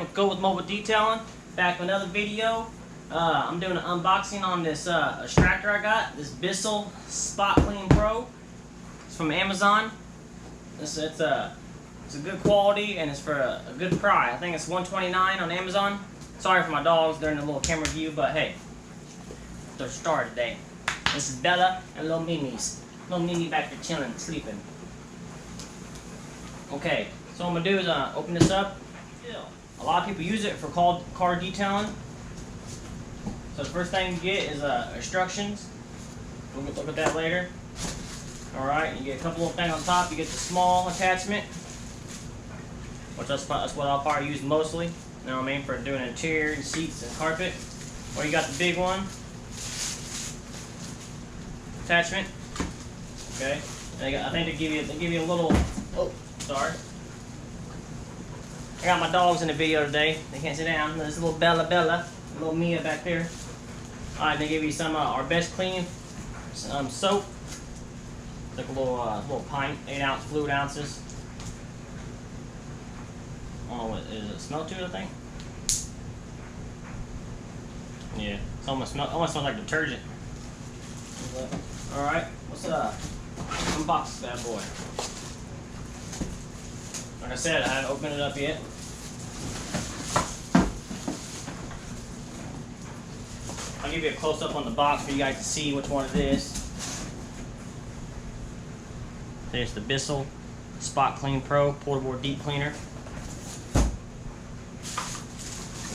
What's good with mobile detailing? Back with another video. I'm doing an unboxing on this extractor I got. This Bissell SPOTCLEAN Pro. It's from Amazon. It's a good quality and it's for a good price. I think it's $129 on Amazon. Sorry for my dogs during the little camera view, but hey, they're started today. This is Bella and little Mimi's. Little Mimi back there chilling, sleeping. Okay, so what I'm gonna do is open this up. A lot of people use it for car detailing. So the first thing you get is instructions. We'll look at that later. Alright, you get a couple little things on top. You get the small attachment, which that's what I'll probably use mostly. You know what I mean? For doing interior and seats and carpet. Or you got the big one. Attachment. Okay. I think they give you a little. Oh, sorry. I got my dogs in the video today. They can't sit down. There's a little Bella, little Mia back there. Alright, they give you some our best clean soap. It's like a little pint, 8-ounce, fluid ounces. Oh, what is it? Smell to it, I think. Yeah, it's almost smells like detergent. Alright, let's unbox this bad boy. Like I said, I haven't opened it up yet. I'll give you a close-up on the box for you guys to see which one it is. There's the Bissell SPOTCLEAN Pro Portable Deep Cleaner.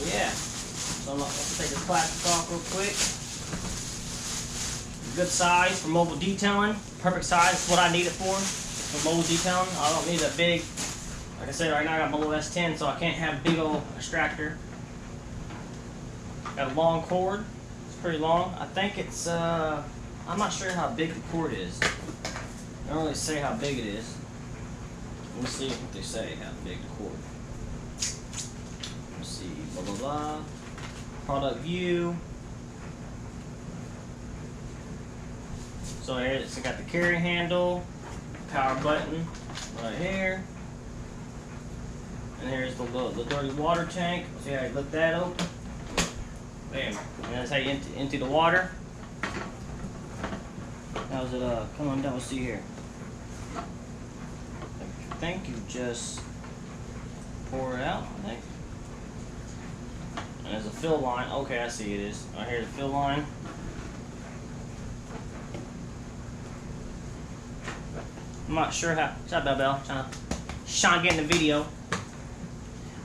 Yeah, so let's take this plastic off real quick. Good size for mobile detailing. Perfect size. That's what I need it for mobile detailing. I don't need a big. Like I said, right now I got my little S10, so I can't have a big old extractor. Got a long cord. It's pretty long. I think it's, I'm not sure how big the cord is. They don't really say how big it is. Let me see what they say, how big the cord. Let's see, blah, blah, blah. Product view. So here it's got the carry handle, power button right here. And here's the dirty water tank. See how I lift that open? Bam. And that's how you empty the water. How's it come on down? We'll see here. I think you just pour it out, I think. And there's a fill line. Okay, I see it is. Right here's the fill line. I'm not sure how. Shut up, Bell. Trying to get in the video.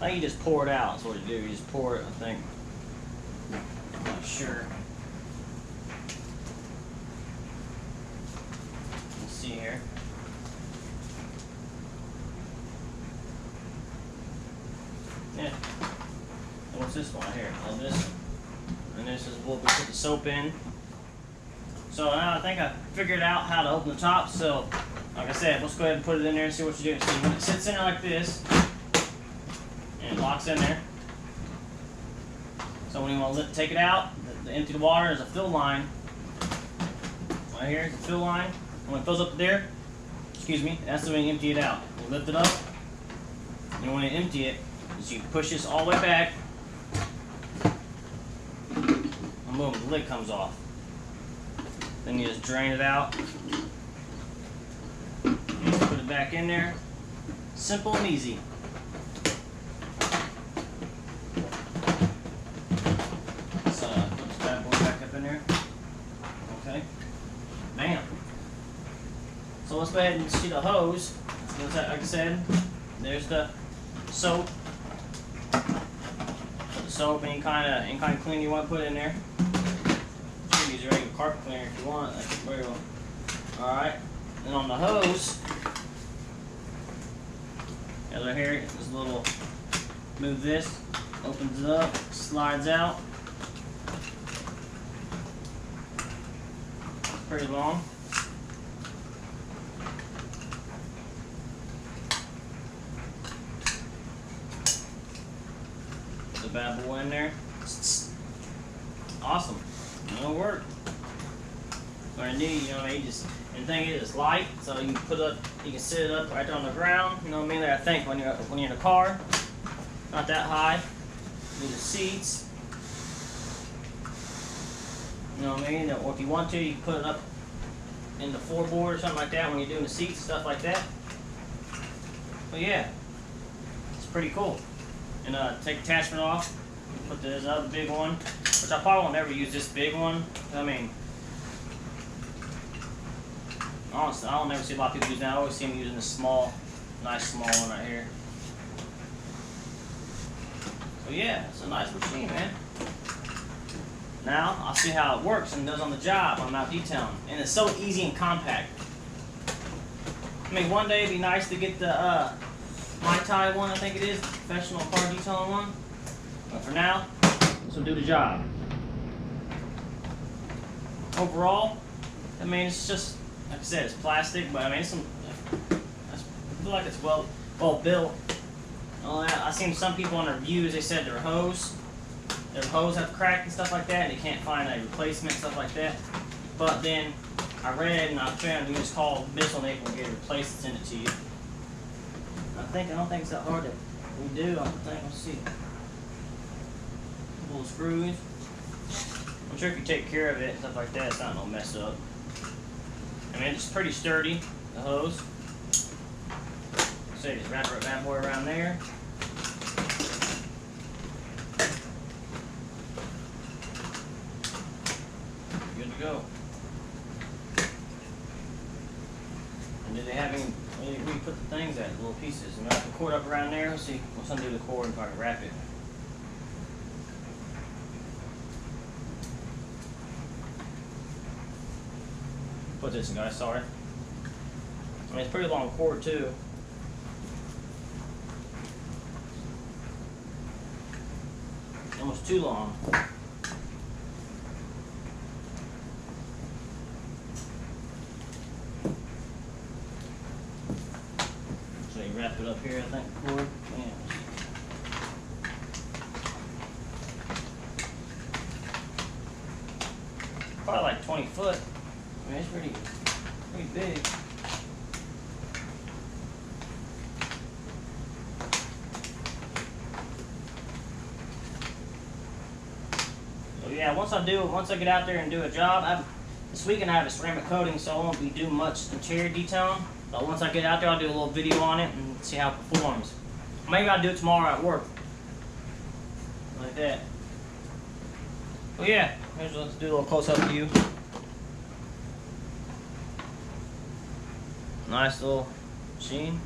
I think you just pour it out. That's what you do. You just pour it, I think. I'm not sure. Let's see here. Yeah. And what's this one here? Oh, this one. And this is what we put the soap in. So now I think I figured out how to open the top. So, like I said, let's go ahead and put it in there and see what you do. See, when it sits in there like this, and it locks in there. So when you want to take it out, the empty the water, there's a fill line. Right here, the fill line. And when it fills up there, excuse me, that's when you empty it out. You lift it up, and when you empty it, is you push this all the way back, and boom, the lid comes off. Then you just drain it out. Put it back in there. Simple and easy. Let's put this bad boy back up in there. Okay. Bam. So let's go ahead and see the hose. Like I said, there's the soap. Put the soap, any kind of cleaner you want to put in there. You can use a regular carpet cleaner if you want. That's very well. All right. And on the hose, as right here, this little, move this, opens it up, slides out. Pretty long. Put the bad boy in there. Awesome. It'll work. What I need, you know, and the thing is, it's light, so you can put it up, you can sit it up right there on the ground. You know what I mean? Like I think when you're in a car, not that high. do the seats. You know what I mean? Or if you want to, you can put it up in the floorboard or something like that when you're doing the seats and stuff like that. But yeah, it's pretty cool. And take the attachment off. Put this other big one, which I probably won't ever use this big one. I mean, honestly, I don't never see a lot of people using that. I always see them using this small, nice small one right here. So yeah, it's a nice machine, man. Now, I'll see how it works and does on the job when I'm out detailing. And it's so easy and compact. I mean, one day it'd be nice to get the Mai Tai one, I think it is, the professional car detailing one. But for now, this will do the job. Overall, I mean, it's just, like I said, it's plastic, but I mean, I feel like it's well built. All that. I've seen some people on their reviews, they said their hose have cracked and stuff like that, and they can't find a replacement and stuff like that. But then I read and I found you just call Bissell and they can get it replaced and send it to you. I don't think it's that hard to redo. Let's see. Little screws. I'm sure if you take care of it and stuff like that, it's not gonna mess up. I mean, it's pretty sturdy, the hose. So you just wrap it bad boy around there. Good to go. And do they have any, where you put the things at, the little pieces? And wrap the cord up around there. Let's see what's undo the cord if I can wrap it. Put this in, guys, sorry. I mean, it's a pretty long cord too. Almost too long. So you wrap it up here, I think, the cord. Yeah. Probably like 20 foot. I mean, it's pretty big. So yeah, once I get out there and do a job, this weekend I have a ceramic coating, so I won't be doing much interior detailing. But once I get out there, I'll do a little video on it and see how it performs. Maybe I'll do it tomorrow at work, like that. Well, yeah, let's do a little close-up view. Nice little machine.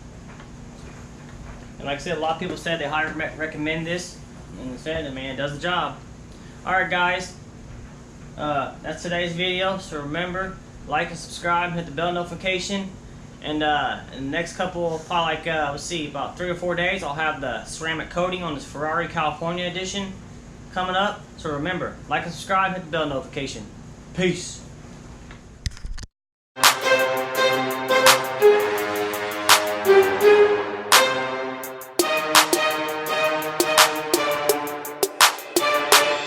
And like I said, a lot of people said they highly recommend this. And they said, I mean, it does the job. Alright guys, that's today's video. So remember, like and subscribe, hit the bell notification. And in the next couple, probably like, let's see, about 3 or 4 days, I'll have the ceramic coating on this Ferrari California edition coming up. So remember, like and subscribe, hit the bell notification. Peace.